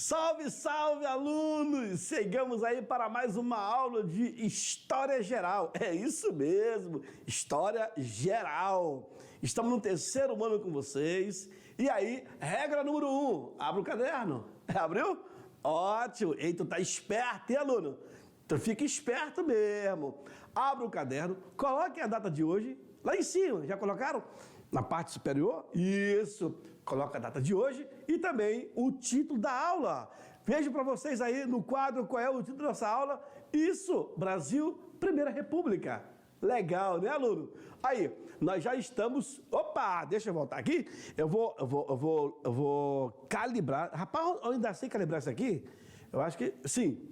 Salve, salve, alunos! Chegamos aí para mais uma aula de História Geral. É isso mesmo, História Geral. Estamos no terceiro ano com vocês. E aí, regra número 1, abre o caderno. Abriu? Ótimo! Ei, tu tá esperto, hein, aluno? Tu fica esperto mesmo. Abre o caderno, coloque a data de hoje lá em cima. Já colocaram? Na parte superior? Isso! Coloca a data de hoje e também o título da aula. Vejo para vocês aí no quadro qual é o título da nossa aula. Isso, Brasil, Primeira República. Legal, né, aluno? Aí, nós já estamos... Opa, deixa eu voltar aqui. Eu vou calibrar. Rapaz, eu ainda sei calibrar isso aqui? Eu acho que sim.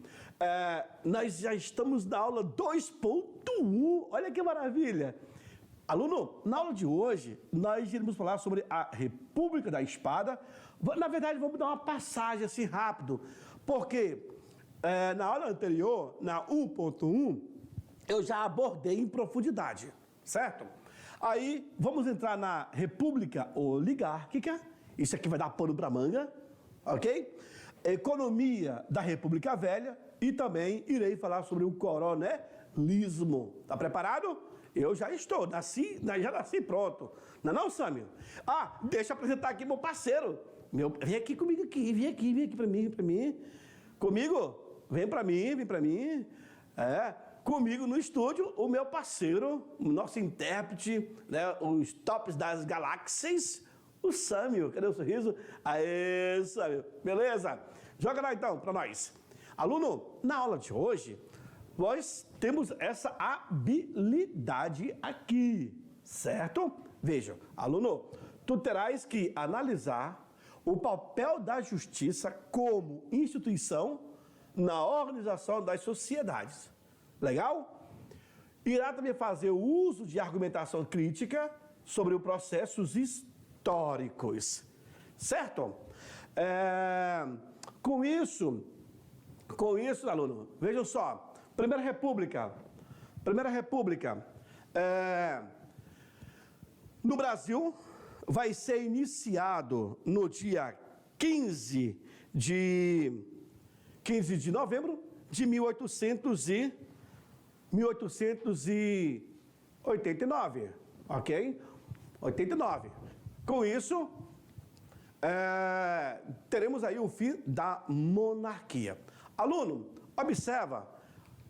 Nós já estamos na aula 2.1. Olha que maravilha. Aluno, na aula de hoje, nós iremos falar sobre a República da Espada. Na verdade, vamos dar uma passagem assim rápido, porque na aula anterior, na 1.1, eu já abordei em profundidade, certo? Aí, vamos entrar na República Oligárquica. Isso aqui vai dar pano para manga, ok? Economia da República Velha e também irei falar sobre o coronelismo. Tá preparado? Eu já estou, já nasci pronto. Não é não, Sâmio? Ah, deixa eu apresentar aqui meu parceiro. Vem aqui comigo aqui, vem aqui para mim. Comigo? Vem para mim. Comigo no estúdio, o meu parceiro, o nosso intérprete, né, os tops das galáxias, o Sâmio. Cadê o sorriso? Aê, Sâmio. Beleza? Joga lá então para nós. Aluno, na aula de hoje, nós temos essa habilidade aqui, certo? Veja, aluno, tu terás que analisar o papel da justiça como instituição na organização das sociedades. Legal? Irá também fazer o uso de argumentação crítica sobre os processos históricos, certo? Com isso, aluno, vejam só. Primeira República, no Brasil, vai ser iniciado no dia 15 de novembro de 1889, ok? 89. Com isso, teremos aí o fim da monarquia. Aluno, observa.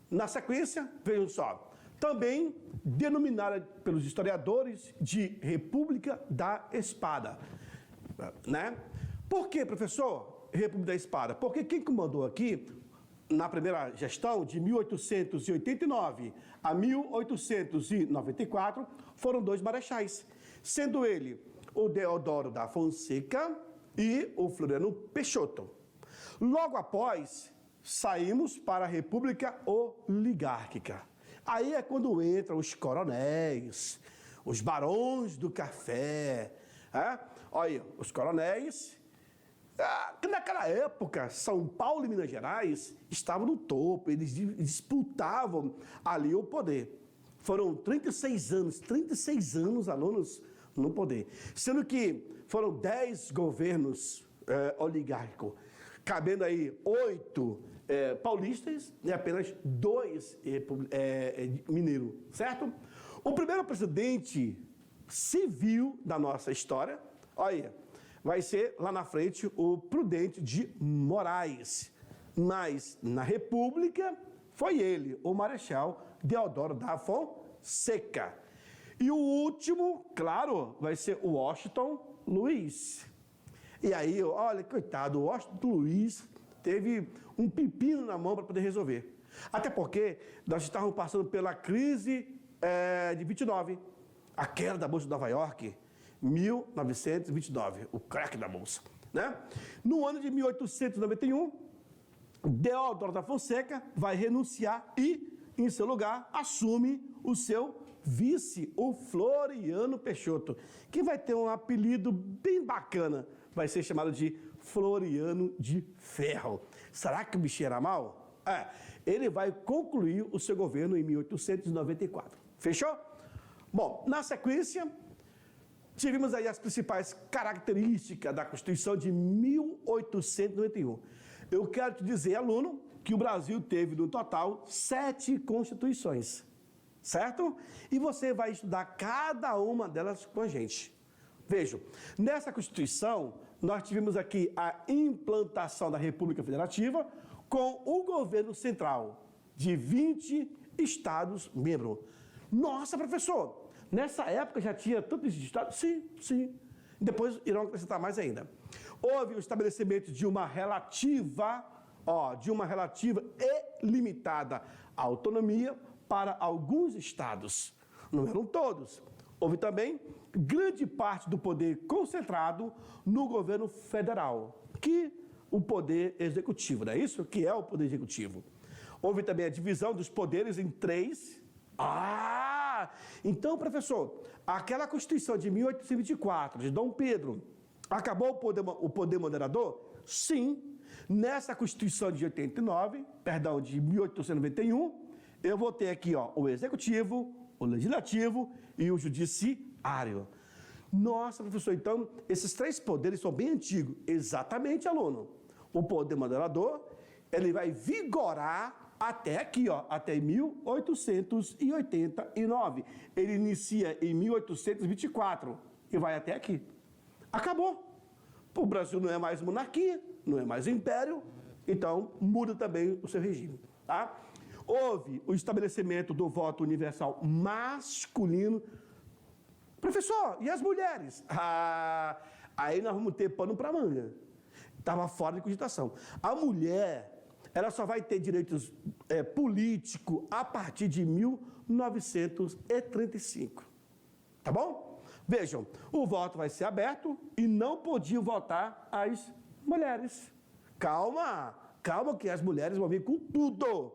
Na sequência, vejam só, também denominada pelos historiadores de República da Espada, né? Por que, professor, República da Espada? Porque quem comandou aqui, na primeira gestão, de 1889 a 1894, foram dois marechais, sendo ele o Deodoro da Fonseca e o Floriano Peixoto. Logo após, saímos para a República Oligárquica. Aí é quando entram os coronéis, os barões do café. Olha, os coronéis, que naquela época, São Paulo e Minas Gerais estavam no topo, eles disputavam ali o poder. Foram 36 anos, alunos, no poder. Sendo que foram 10 governos oligárquicos, cabendo aí 8 paulistas e apenas 2 mineiros, certo? O primeiro presidente civil da nossa história, olha, vai ser lá na frente o Prudente de Moraes. Mas na República foi ele, o Marechal Deodoro da Fonseca. E o último, claro, vai ser o Washington Luiz. E aí, olha, coitado, o Washington Luiz teve um pepino na mão para poder resolver. Até porque nós estávamos passando pela crise de 29, a queda da Bolsa de Nova York, 1929, o crack da Bolsa, né? No ano de 1891, Deodoro da Fonseca vai renunciar e, em seu lugar, assume o seu vice, o Floriano Peixoto, que vai ter um apelido bem bacana, vai ser chamado de Floriano de Ferro. Será que o bicho era mal? Ele vai concluir o seu governo em 1894. Fechou? Bom, na sequência, tivemos aí as principais características da Constituição de 1891. Eu quero te dizer, aluno, que o Brasil teve, no total, 7 constituições, certo? E você vai estudar cada uma delas com a gente. Vejam, nessa Constituição, nós tivemos aqui a implantação da República Federativa com o governo central de 20 estados membros. Nossa, professor, nessa época já tinha tantos estados? Sim, sim. Depois irão acrescentar mais ainda. Houve o estabelecimento de uma relativa e limitada autonomia para alguns estados. Não eram todos. Houve também grande parte do poder concentrado no governo federal, que o poder executivo, não é isso? Que é o poder executivo. Houve também a divisão dos poderes em 3. Então, professor, aquela Constituição de 1824, de Dom Pedro, acabou o poder moderador? Sim. Nessa Constituição de 1891, eu vou ter aqui o Executivo, o Legislativo e o Judiciário. Nossa, professor, então, esses 3 poderes são bem antigos. Exatamente, aluno. O poder moderador, ele vai vigorar até aqui, até 1889. Ele inicia em 1824 e vai até aqui. Acabou. O Brasil não é mais monarquia, não é mais império, então muda também o seu regime, tá? Houve o estabelecimento do voto universal masculino. Professor, e as mulheres? Aí nós vamos ter pano para manga. Estava fora de cogitação. A mulher, ela só vai ter direitos políticos a partir de 1935. Tá bom? Vejam, o voto vai ser aberto e não podiam votar as mulheres. Calma, calma que as mulheres vão vir com tudo.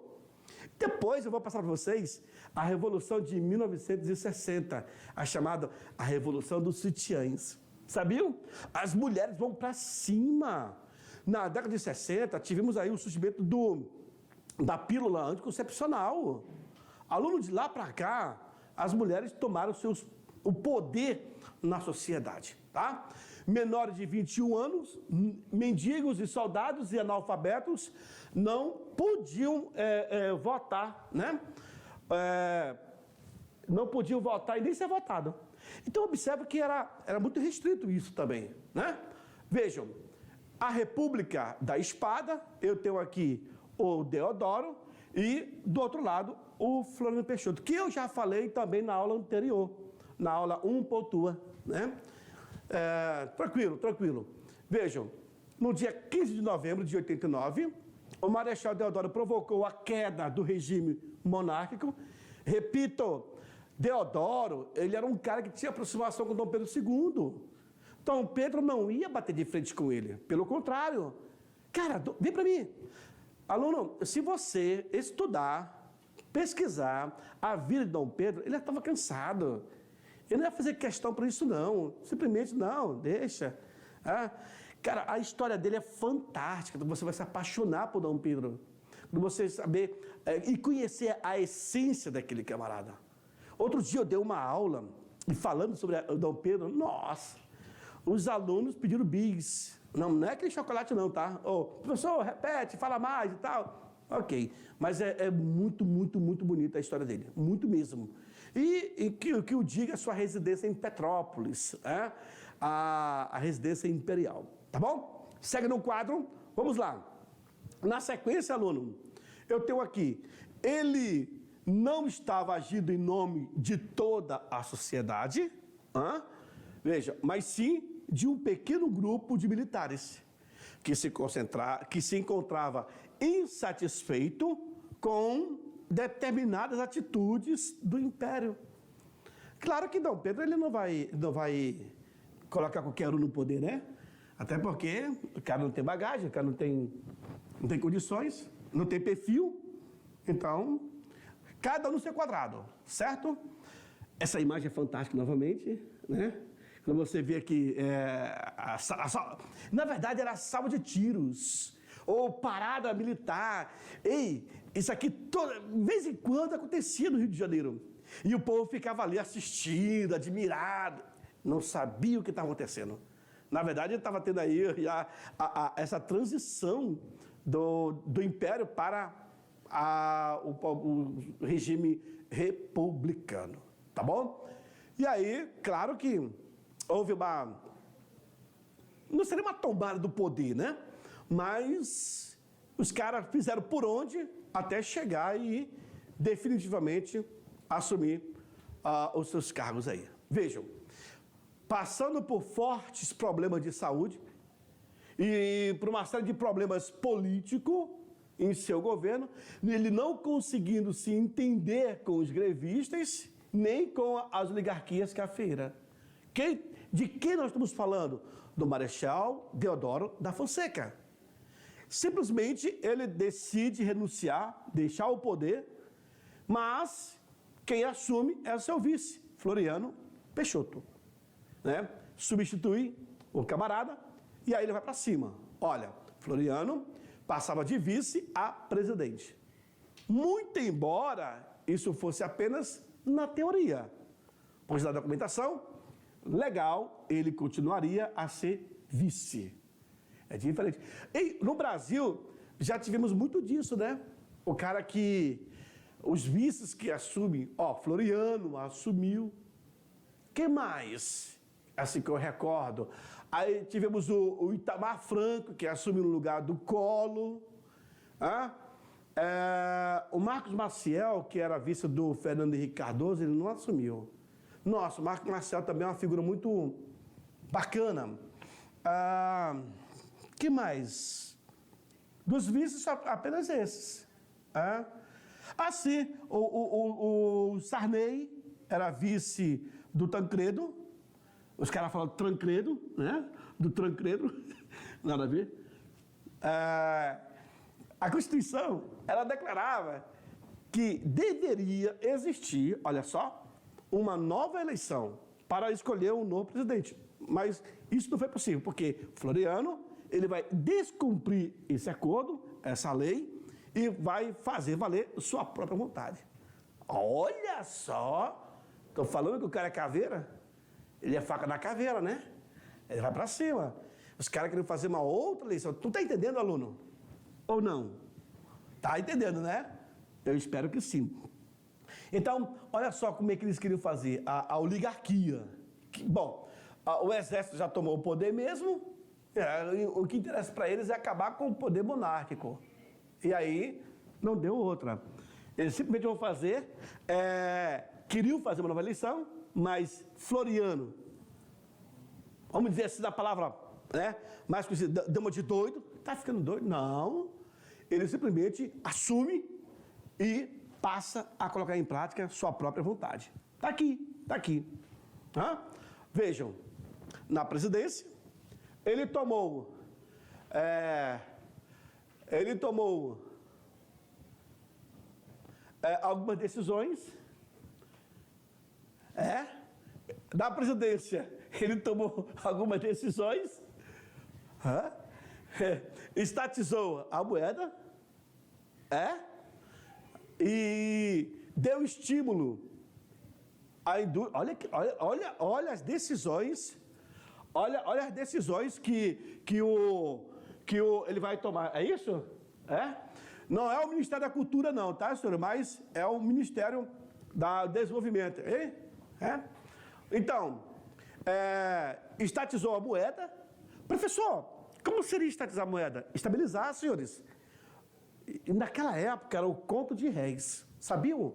Depois eu vou passar para vocês a Revolução de 1960, a chamada a Revolução dos Sutiãs. Sabiam? As mulheres vão para cima. Na década de 60, tivemos aí o surgimento da pílula anticoncepcional. Aluno de lá para cá, as mulheres tomaram o poder na sociedade, tá? Menores de 21 anos, mendigos e soldados e analfabetos não podiam votar, né? Não podiam votar e nem ser votado. Então, observe que era muito restrito isso também, né? Vejam, a República da Espada, eu tenho aqui o Deodoro e, do outro lado, o Floriano Peixoto, que eu já falei também na aula anterior, na aula 1 pontua, né? Tranquilo. Vejam, no dia 15 de novembro de 89, o Marechal Deodoro provocou a queda do regime monárquico. Repito, Deodoro, ele era um cara que tinha aproximação com Dom Pedro II. Dom Pedro não ia bater de frente com ele, pelo contrário. Cara, vem para mim. Aluno, se você estudar, pesquisar a vida de Dom Pedro, ele estava cansado. Ele não ia fazer questão para isso, não. Simplesmente, não, deixa. Cara, a história dele é fantástica. Você vai se apaixonar por Dom Pedro. Para você saber e conhecer a essência daquele camarada. Outro dia eu dei uma aula, e falando sobre o Dom Pedro, nossa, os alunos pediram bis. Não é aquele chocolate não, tá? Professor, repete, fala mais e tal. Ok, mas é muito, muito, muito bonita a história dele. Muito mesmo. E que eu diga a sua residência em Petrópolis, a residência imperial, tá bom? Segue no quadro, vamos lá. Na sequência, aluno, eu tenho aqui, ele não estava agindo em nome de toda a sociedade, veja, mas sim de um pequeno grupo de militares que se encontrava insatisfeito com determinadas atitudes do Império. Claro que Dom Pedro ele não vai colocar qualquer um no poder, né? Até porque o cara não tem bagagem, o cara não tem condições, não tem perfil. Então, cada um no seu quadrado, certo? Essa imagem é fantástica novamente, né? Quando você vê aqui, na verdade era salva de tiros, ou parada militar. Ei, isso aqui, de vez em quando, acontecia no Rio de Janeiro. E o povo ficava ali assistindo, admirado. não sabia o que estava acontecendo. Na verdade, ele estava tendo aí essa transição do império para o regime republicano, tá bom? E aí, claro que houve não seria uma tomada do poder, né? Mas os caras fizeram por onde até chegar e definitivamente assumir os seus cargos aí. Vejam, passando por fortes problemas de saúde e por uma série de problemas políticos em seu governo, ele não conseguindo se entender com os grevistas, nem com as oligarquias cafeeiras. De quem nós estamos falando? Do Marechal Deodoro da Fonseca. Simplesmente ele decide renunciar, deixar o poder, mas quem assume é o seu vice, Floriano Peixoto, né? Substitui o camarada e aí ele vai para cima. Olha, Floriano passava de vice a presidente. Muito embora isso fosse apenas na teoria, pois na documentação legal ele continuaria a ser vice. É diferente. E no Brasil já tivemos muito disso, né? O cara os vices que assumem, Floriano assumiu. Que mais? Assim que eu recordo. Aí tivemos o Itamar Franco, que assumiu no lugar do Collor. O Marcos Maciel, que era vice do Fernando Henrique Cardoso, ele não assumiu. Nossa, o Marcos Maciel também é uma figura muito bacana. Que mais? Dos vices, apenas esses. Assim, o Sarney era vice do Tancredo. Os caras falam Tancredo, né? Do Tancredo. Nada a ver. A Constituição, ela declarava que deveria existir, olha só, uma nova eleição para escolher um novo presidente. Mas isso não foi possível, porque Floriano, ele vai descumprir esse acordo, essa lei, e vai fazer valer sua própria vontade. Olha só! Estou falando que o cara é caveira? Ele é faca na caveira, né? Ele vai para cima. Os caras querem fazer uma outra eleição. Tu está entendendo, aluno? Ou não? Tá entendendo, né? Eu espero que sim. Então, olha só como é que eles queriam fazer a oligarquia. Bom, o exército já tomou o poder mesmo. O que interessa para eles é acabar com o poder monárquico. E aí, não deu outra. Eles simplesmente vão fazer, queriam fazer uma nova eleição, mas Floriano, vamos dizer assim, da palavra, né, mais conhecida, dama de doido, tá ficando doido? Não. Ele simplesmente assume e passa a colocar em prática sua própria vontade. Tá aqui. Vejam, na presidência, ele tomou algumas decisões. Da presidência, ele tomou algumas decisões. Estatizou a moeda. E deu estímulo à indústria. Olha as decisões. Olha as decisões que ele vai tomar. É isso? Não é o Ministério da Cultura, não, tá, senhor? Mas é o Ministério do Desenvolvimento. Então, estatizou a moeda. Professor, como seria estatizar a moeda? Estabilizar, senhores. E naquela época era o conto de réis. Sabiam?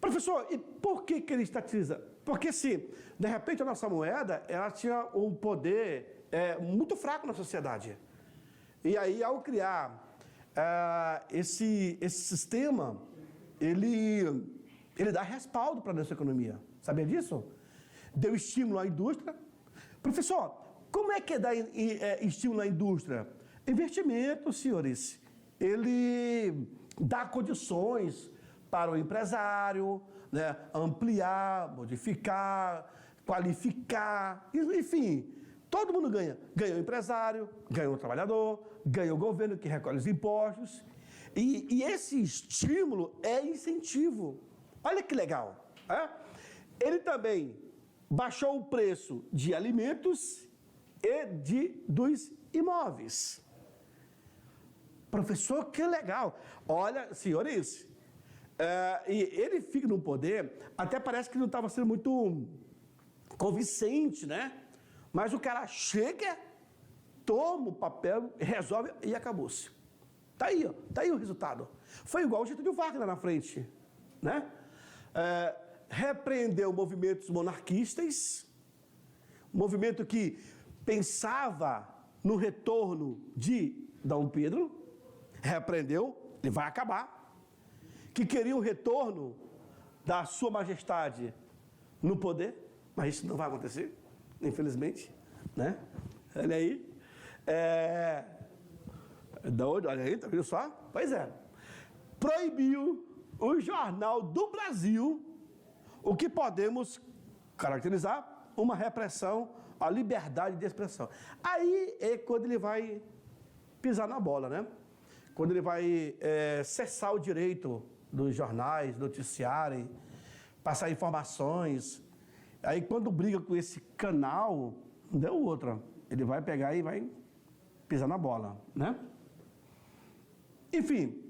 Professor, e por que ele estatiza? Porque se, de repente, a nossa moeda, ela tinha um poder muito fraco na sociedade. E aí, ao criar esse sistema, ele dá respaldo para a nossa economia. Sabia disso? Deu estímulo à indústria. Professor, como é que dá estímulo à indústria? Investimento, senhores. Ele dá condições para o empresário, né, ampliar, modificar, qualificar, enfim, todo mundo ganha. Ganha o empresário, ganha o trabalhador, ganha o governo que recolhe os impostos. E esse estímulo é incentivo. Olha que legal. Ele também baixou o preço de alimentos e dos imóveis. Professor, que legal. Olha, senhores, e ele fica no poder, até parece que não estava sendo muito convincente, né? Mas o cara chega, toma o papel, resolve e acabou-se. Tá aí, ó, tá aí o resultado. Foi igual o Getúlio Vargas lá na frente, né? Repreendeu movimentos monarquistas, movimento que pensava no retorno de Dom Pedro, repreendeu, ele vai acabar, que queria o retorno da sua majestade no poder, mas isso não vai acontecer, infelizmente, né? Olha aí. Olha aí, tá vendo só? Pois é. Proibiu o Jornal do Brasil, o que podemos caracterizar uma repressão à liberdade de expressão. Aí é quando ele vai pisar na bola, né? Quando ele vai cessar o direito dos jornais noticiarem, passar informações. Aí quando briga com esse canal, não deu outra. Ele vai pegar e vai pisar na bola, né? Enfim,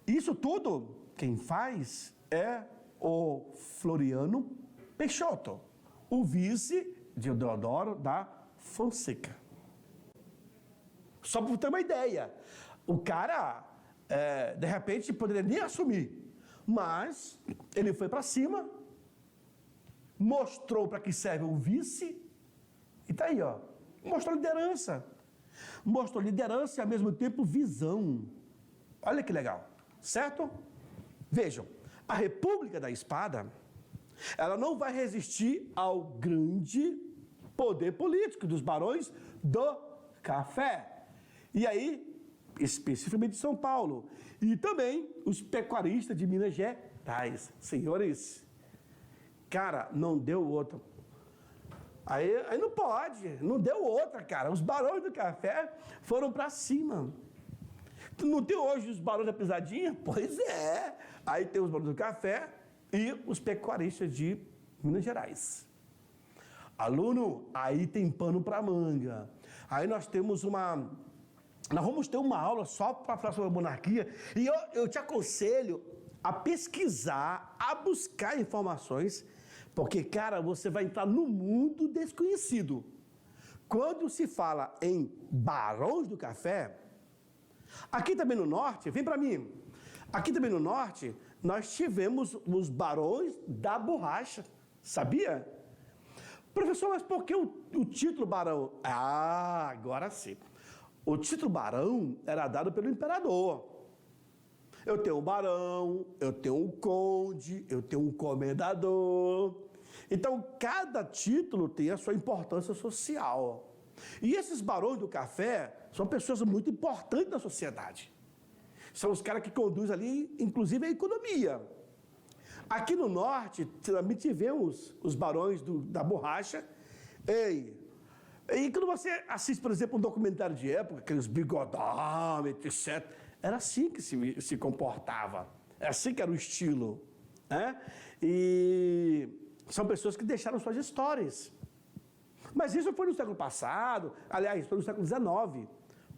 isso tudo quem faz é o Floriano Peixoto, o vice de Deodoro da Fonseca. Só para ter uma ideia, o cara, de repente, poderia nem assumir, mas ele foi para cima, mostrou para que serve o vice, e tá aí, ó, mostrou liderança e, ao mesmo tempo, visão. Olha que legal, certo? Vejam, a República da Espada, ela não vai resistir ao grande poder político dos barões do café. E aí, especificamente de São Paulo. E também os pecuaristas de Minas Gerais. Senhores, cara, não deu outra. Aí não pode, não deu outra, cara. Os barões do café foram para cima. Não tem hoje os barões da pisadinha? Pois é. Aí tem os barões do café e os pecuaristas de Minas Gerais. Aluno, aí tem pano para manga. Aí nós vamos ter uma aula só para falar sobre a monarquia. E eu te aconselho a pesquisar, a buscar informações, porque, cara, você vai entrar no mundo desconhecido. Quando se fala em barões do café, aqui também no norte, vem para mim, aqui também no norte, nós tivemos os barões da borracha, sabia? Professor, mas por que o título barão? Ah, agora sim. O título barão era dado pelo imperador. Eu tenho um barão, eu tenho um conde, eu tenho um comendador. Então, cada título tem a sua importância social. E esses barões do café são pessoas muito importantes na sociedade. São os caras que conduzem ali, inclusive, a economia. Aqui no norte, também tivemos os barões da borracha. E quando você assiste, por exemplo, um documentário de época, aqueles bigodômetros, etc., era assim que se comportava. Era assim que era o estilo. Né? E são pessoas que deixaram suas histórias. Mas isso foi no século passado, aliás, foi no século XIX,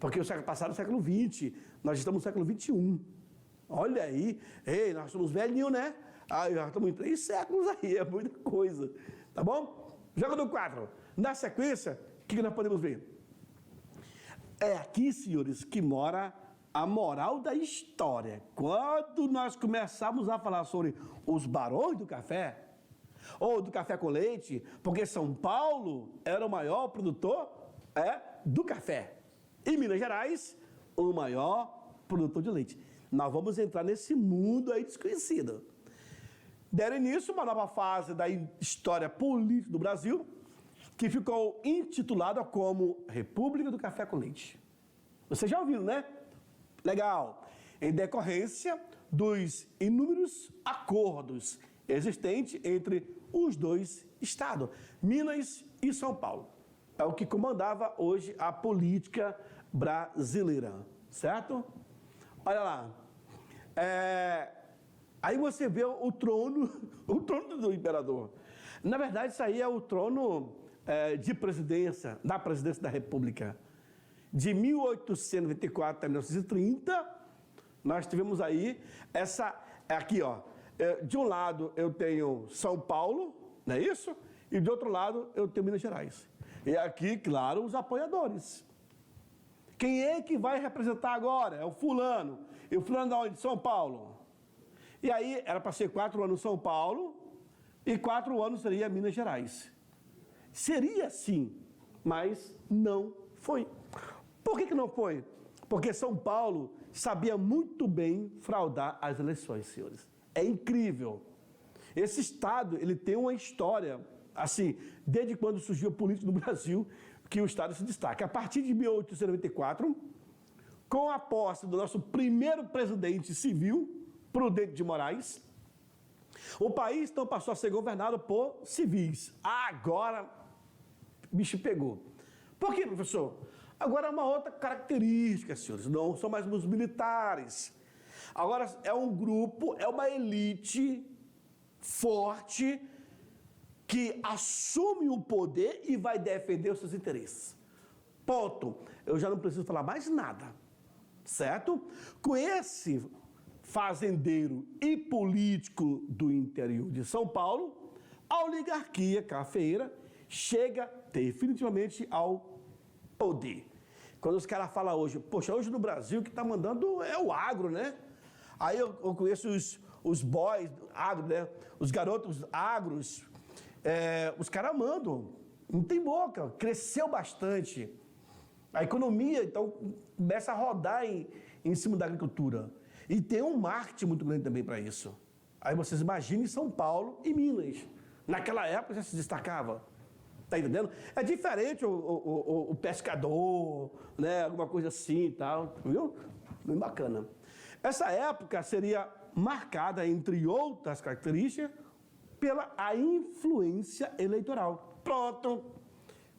porque o século passado é o século XX, nós estamos no século XXI. Olha aí, nós somos velhinhos, né? Já estamos em 3 séculos aí, é muita coisa. Tá bom? Joga no 4. Na sequência, o que nós podemos ver? É aqui, senhores, que mora a moral da história. Quando nós começamos a falar sobre os barões do café, ou do café com leite, porque São Paulo era o maior produtor do café. E Minas Gerais, o maior produtor de leite. Nós vamos entrar nesse mundo aí desconhecido. Deram início uma nova fase da história política do Brasil, que ficou intitulada como República do Café com Leite. Vocês já ouviram, né? Legal. Em decorrência dos inúmeros acordos existentes entre os dois estados, Minas e São Paulo. É o que comandava hoje a política brasileira, certo? Olha lá. Aí você vê o trono do imperador. Na verdade, isso aí é o trono de presidência, da presidência da República. De 1824 a 1930, nós tivemos aí aqui, ó. De um lado eu tenho São Paulo, não é isso? E do outro lado eu tenho Minas Gerais. E aqui, claro, os apoiadores. Quem é que vai representar agora? É o fulano. E o fulano de onde? São Paulo. E aí era para ser 4 anos São Paulo e 4 anos seria Minas Gerais. Seria sim, mas não foi. Por que não foi? Porque São Paulo sabia muito bem fraudar as eleições, senhores. É incrível. Esse estado, ele tem uma história, assim, desde quando surgiu a política no Brasil, que o estado se destaca. A partir de 1894, com a posse do nosso primeiro presidente civil, Prudente de Moraes, o país então passou a ser governado por civis. Agora, o bicho pegou. Por quê, professor? Agora é uma outra característica, senhores, não são mais os militares. Agora é um grupo, é uma elite forte que assume o poder e vai defender os seus interesses. Ponto. Eu já não preciso falar mais nada, certo? Com esse fazendeiro e político do interior de São Paulo, a oligarquia cafeeira chega definitivamente ao poder. Quando os caras falam hoje, poxa, hoje no Brasil o que está mandando é o agro, né? Aí eu conheço os boys agro, né? Os garotos agros, os caras mandam, não tem boca, cresceu bastante. A economia, então, começa a rodar em cima da agricultura. E tem um marketing muito grande também para isso. Aí vocês imaginem São Paulo e Minas. Naquela época já se destacava. Tá entendendo? É diferente o pescador, né? Alguma coisa assim e tal, viu? Bem bacana. Essa época seria marcada, entre outras características, pela a influência eleitoral. Pronto.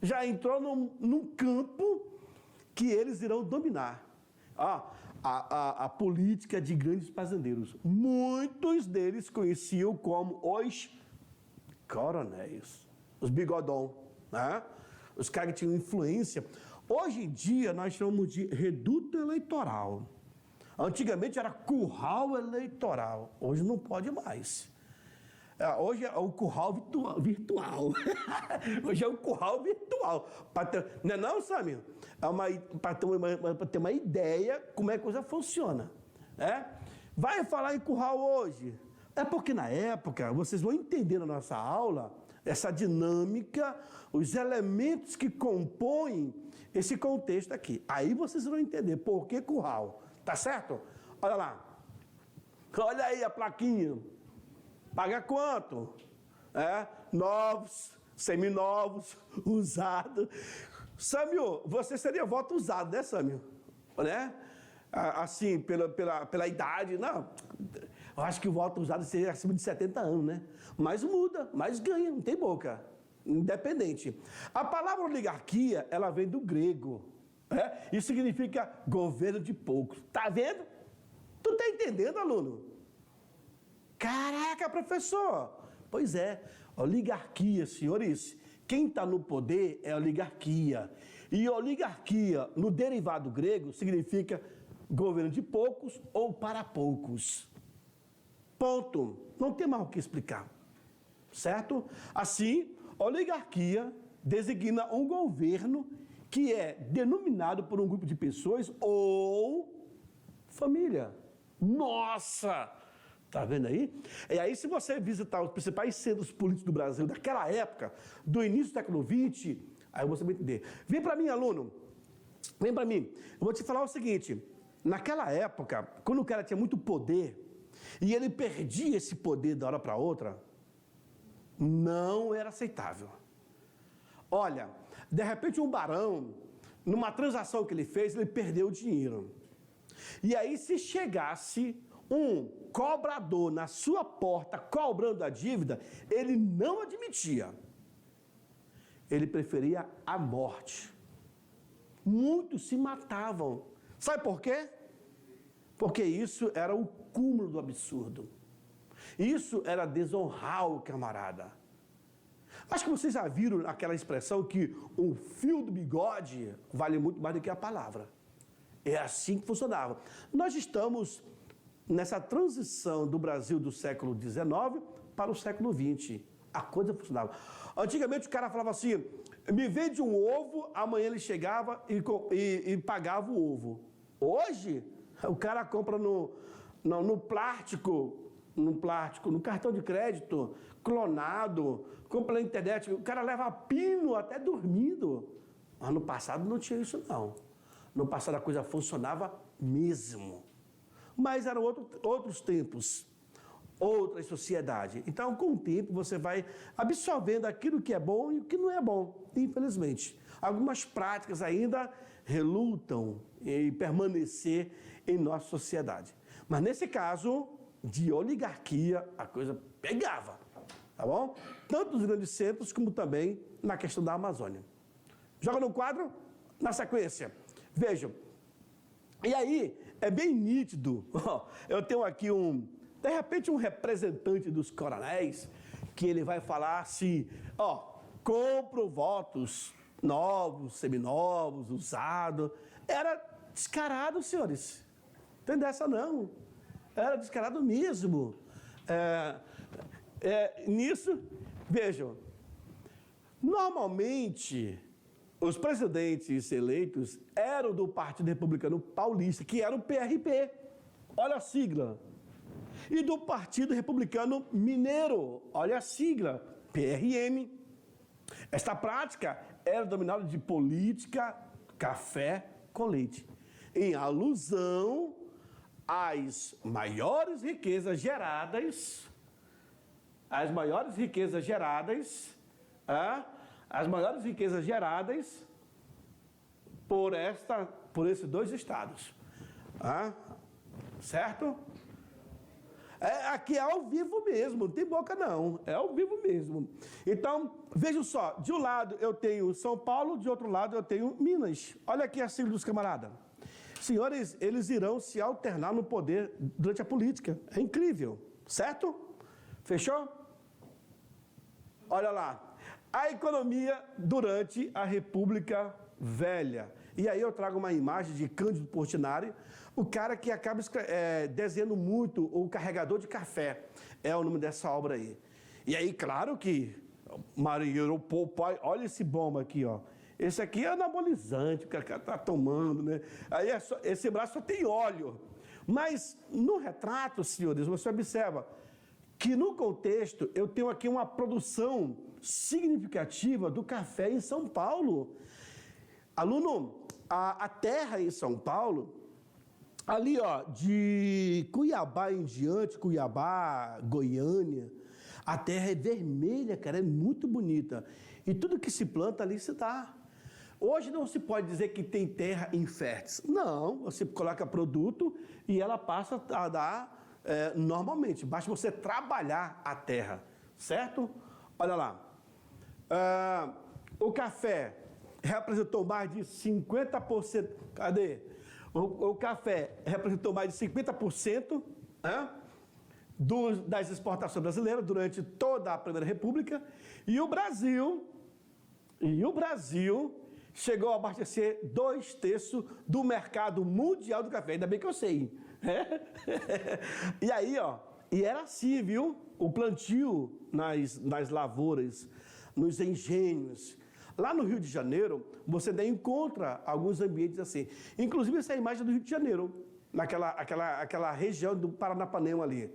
Já entrou num campo que eles irão dominar. A política de grandes fazendeiros. Muitos deles conheciam como os coronéis, os bigodão, né? Os caras que tinham influência. Hoje em dia nós chamamos de reduto eleitoral. Antigamente era curral eleitoral. Hoje não pode mais. Hoje é o curral virtual. Hoje é o curral virtual. Não é não, Samir? Para ter uma ideia como é que a coisa funciona. Vai falar em curral hoje. É porque na época, vocês vão entender na nossa aula, essa dinâmica, os elementos que compõem esse contexto aqui. Aí vocês vão entender por que curral. Tá certo? Olha lá. Olha aí a plaquinha. Paga quanto? Novos, seminovos, usados. Sâmio, você seria voto usado, né, Sâmio? Né? Assim, pela idade, não. Eu acho que o voto usado seria acima de 70 anos, né? Mas muda, mas ganha, não tem boca. Independente. A palavra oligarquia, ela vem do grego. Isso significa governo de poucos. Tá vendo? Tu tá entendendo, aluno? Caraca, professor! Pois é, oligarquia, senhores. Quem está no poder é oligarquia. E oligarquia, no derivado grego, significa governo de poucos ou para poucos. Ponto. Não tem mais o que explicar. Certo? Assim, oligarquia designa um governo que é denominado por um grupo de pessoas ou família. Nossa! Tá vendo aí? E aí, se você visitar os principais centros políticos do Brasil daquela época, do início do século XX, aí você vai entender. Vem para mim, aluno. Vem para mim. Eu vou te falar o seguinte. Naquela época, quando o cara tinha muito poder, e ele perdia esse poder da hora para outra, não era aceitável. Olha, de repente um barão, numa transação que ele fez, ele perdeu o dinheiro. E aí, se chegasse um cobrador na sua porta cobrando a dívida, ele não admitia. Ele preferia a morte. Muitos se matavam. Sabe por quê? Porque isso era o cúmulo do absurdo. Isso era desonrar o camarada. Acho que vocês já viram aquela expressão que um fio do bigode vale muito mais do que a palavra. É assim que funcionava. Nós estamos nessa transição do Brasil do século XIX para o século XX. A coisa funcionava. Antigamente o cara falava assim, me vende um ovo, amanhã ele chegava e pagava o ovo. Hoje, o cara compra no plástico, no cartão de crédito, clonado, compra na internet, o cara leva pino até dormindo. Mas no passado não tinha isso não. No passado a coisa funcionava mesmo. Mas eram outros tempos, outra sociedade. Então, com o tempo, você vai absorvendo aquilo que é bom e o que não é bom, infelizmente. Algumas práticas ainda relutam em permanecer em nossa sociedade. Mas nesse caso de oligarquia, a coisa pegava, tá bom? Tanto nos grandes centros como também na questão da Amazônia. Joga no quadro, na sequência. Vejam. E aí, é bem nítido. Eu tenho aqui de repente, um representante dos coronéis, que ele vai falar assim, compro votos novos, seminovos, usados. Era descarado, senhores. Não tem dessa, não. Era descarado mesmo. Nisso, vejam, normalmente, os presidentes eleitos eram do Partido Republicano Paulista, que era o PRP. Olha a sigla. E do Partido Republicano Mineiro, olha a sigla, PRM. Esta prática era denominada de política café com leite, em alusão às maiores riquezas geradas, por esses dois estados. Certo? Aqui é ao vivo mesmo, não tem boca não, é ao vivo mesmo. Então, vejam só, de um lado eu tenho São Paulo, de outro lado eu tenho Minas. Olha aqui a sigla dos camaradas. Senhores, eles irão se alternar no poder durante a política. É incrível, certo? Fechou? Olha lá. A economia durante a República Velha. E aí eu trago uma imagem de Cândido Portinari, o cara que acaba desenhando muito o carregador de café. É o nome dessa obra aí. E aí, claro que marinheiro, olha esse bomba aqui, ó. Esse aqui é anabolizante, o cara tá tomando, né? Aí esse braço só tem óleo. Mas no retrato, senhores, você observa que no contexto eu tenho aqui uma produção significativa do café em São Paulo. Aluno, a terra em São Paulo, ali ó, de Cuiabá em diante, Cuiabá, Goiânia, a terra é vermelha, cara, é muito bonita. E tudo que se planta ali se dá. Hoje não se pode dizer que tem terra infértil. Não, você coloca produto e ela passa a dar normalmente. Basta você trabalhar a terra, certo? Olha lá. O café representou mais de 50%. Cadê? O café representou mais de 50% das exportações brasileiras durante toda a Primeira República. E o Brasil chegou a abastecer 2/3 do mercado mundial do café. Ainda bem que eu sei. E aí, ó, e era assim, viu? O plantio nas lavouras, nos engenhos. Lá no Rio de Janeiro, você ainda encontra alguns ambientes assim. Inclusive, essa é a imagem do Rio de Janeiro, aquela região do Paranapanema ali.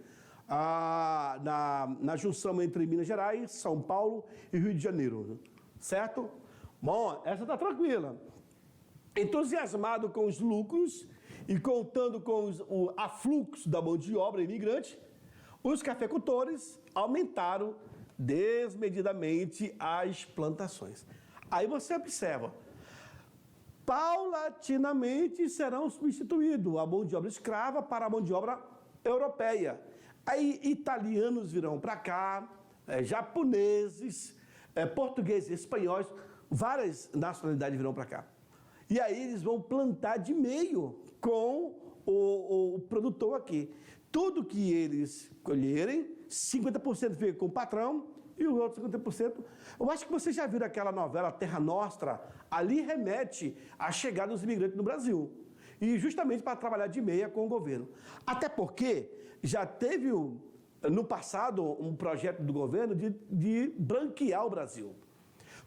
Na junção entre Minas Gerais, São Paulo e Rio de Janeiro. Certo? Bom, essa está tranquila. Entusiasmado com os lucros e contando com o afluxo da mão de obra imigrante, os cafeicultores aumentaram desmedidamente as plantações. Aí você observa, paulatinamente serão substituídos a mão de obra escrava para a mão de obra europeia. Aí italianos virão para cá, japoneses, portugueses, espanhóis, várias nacionalidades virão para cá. E aí eles vão plantar de meio com o produtor aqui. Tudo que eles colherem, 50% fica com o patrão e os outros 50%. Eu acho que vocês já viram aquela novela Terra Nostra, ali remete à chegada dos imigrantes no Brasil. E justamente para trabalhar de meia com o governo. Até porque já teve, no passado, um projeto do governo de branquear o Brasil.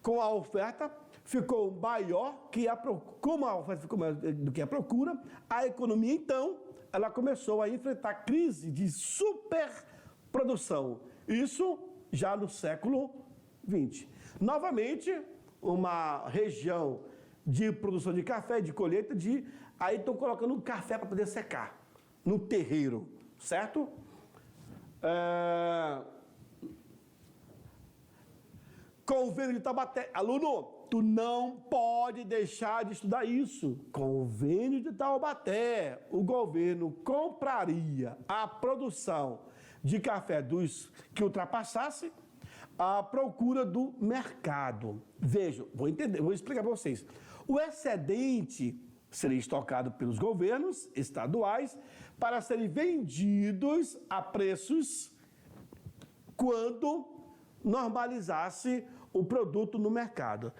Com a oferta, ficou maior que a procura. Como a oferta ficou maior do que a procura, a economia, então, ela começou a enfrentar crise de superprodução. Isso já no século XX. Novamente, uma região de produção de café, de colheita, aí estão colocando um café para poder secar no terreiro, certo? Convênio de Taubaté. Aluno, tu não pode deixar de estudar isso. Convênio de Taubaté. O governo compraria a produção de café que ultrapassasse a procura do mercado. Vejam, vou explicar para vocês. O excedente seria estocado pelos governos estaduais para serem vendidos a preços quando normalizasse o produto no mercado.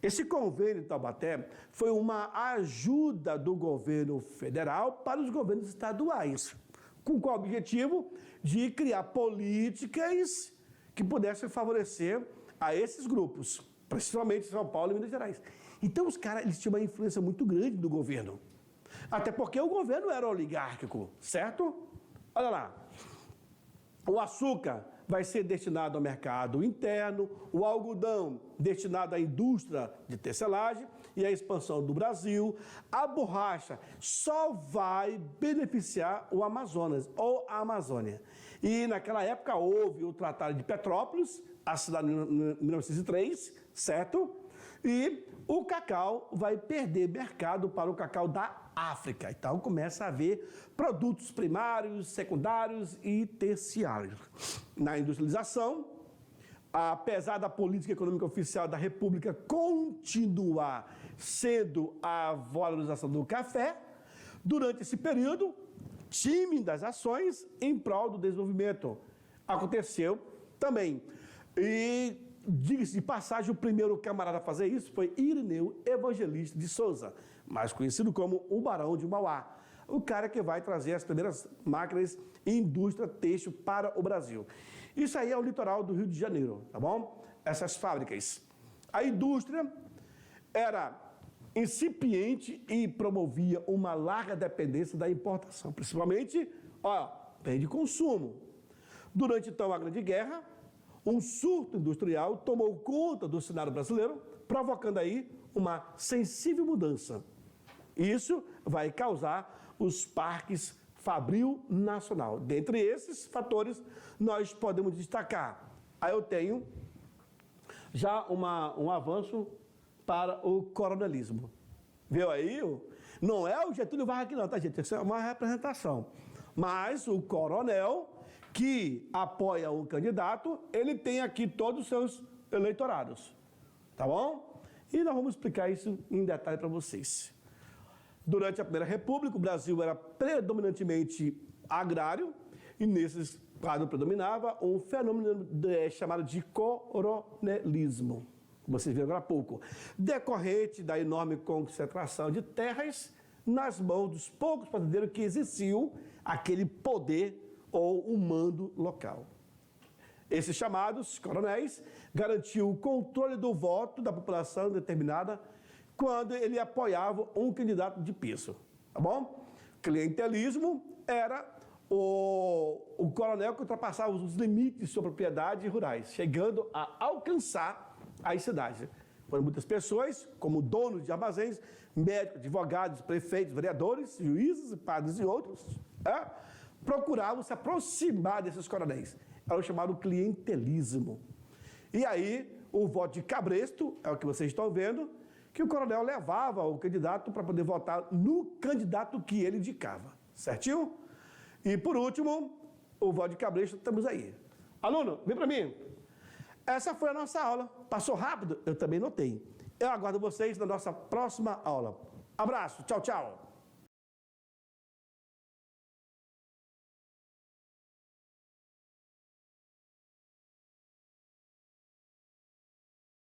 Esse convênio de Taubaté foi uma ajuda do governo federal para os governos estaduais. Com qual objetivo? De criar políticas que pudessem favorecer a esses grupos, principalmente São Paulo e Minas Gerais. Então os caras, eles tinham uma influência muito grande do governo. Até porque o governo era oligárquico, certo? Olha lá. O açúcar vai ser destinado ao mercado interno, o algodão destinado à indústria de tecelagem e à expansão do Brasil. A borracha só vai beneficiar o Amazonas ou a Amazônia. E naquela época houve o Tratado de Petrópolis, assinado em 1903, certo? E o cacau vai perder mercado para o cacau da África. Então começa a haver produtos primários, secundários e terciários. Na industrialização, apesar da política econômica oficial da República continuar sendo a valorização do café, durante esse período, tímidas ações em prol do desenvolvimento aconteceu também. E diga-se de passagem, o primeiro camarada a fazer isso foi Irineu Evangelista de Souza, mais conhecido como o Barão de Mauá, o cara que vai trazer as primeiras máquinas e indústria têxtil para o Brasil. Isso aí é o litoral do Rio de Janeiro, tá bom? Essas fábricas. A indústria era incipiente e promovia uma larga dependência da importação, principalmente, bem de consumo. Durante, então, a Grande Guerra, um surto industrial tomou conta do cenário brasileiro, provocando aí uma sensível mudança. Isso vai causar os parques fabril nacional. Dentre esses fatores, nós podemos destacar. Aí eu tenho já um avanço para o coronelismo. Viu aí? Não é o Getúlio Vargas aqui não, tá, gente? Isso é uma representação. Mas o coronel que apoia o candidato, ele tem aqui todos os seus eleitorados. Tá bom? E nós vamos explicar isso em detalhe para vocês. Durante a Primeira República, o Brasil era predominantemente agrário, e nesse quadro predominava um fenômeno chamado de coronelismo, como vocês viram agora há pouco, decorrente da enorme concentração de terras nas mãos dos poucos fazendeiros que exerciam aquele poder ou um mando local. Esses chamados coronéis garantiam o controle do voto da população determinada quando ele apoiava um candidato de peso, tá bom? Clientelismo era o coronel que ultrapassava os limites de sua propriedade rurais, chegando a alcançar as cidades. Foram muitas pessoas, como donos de armazéns, médicos, advogados, prefeitos, vereadores, juízes, padres e outros, procuravam se aproximar desses coronéis. Era o chamado clientelismo. E aí, o voto de cabresto, é o que vocês estão vendo, que o coronel levava o candidato para poder votar no candidato que ele indicava. Certinho? E, por último, o voto de cabresto, estamos aí. Aluno, vem para mim. Essa foi a nossa aula. Passou rápido? Eu também notei. Eu aguardo vocês na nossa próxima aula. Abraço. Tchau, tchau.